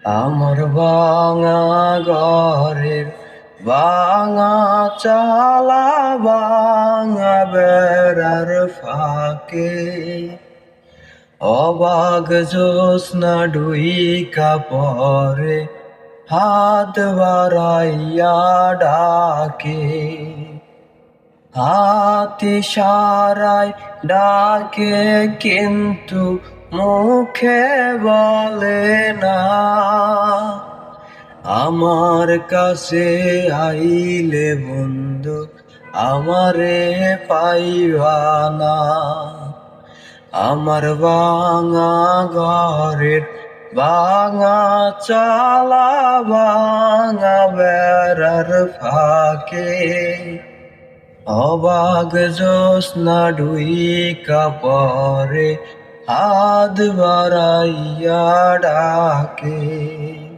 আমার ভাঙা ঘরের ভাঙা চালা ভাঙা বেড়ার ফাঁকে অবাক জোৎস্না ডুইকা পরে হাত বাড়াইয়া ডাকে, হাত ইশারায় ডাকে কিন্তু মুখে বলে না। আমার কাছে আইলে বন্ধু আমারে পাইবা না। আমার ভাঙা ঘরের ভাঙা চালা ভাঙা বেড়ার ফাঁকে অবাক জোৎস্না ডুইকা পরে হাত বাড়াইয়া ডাকে।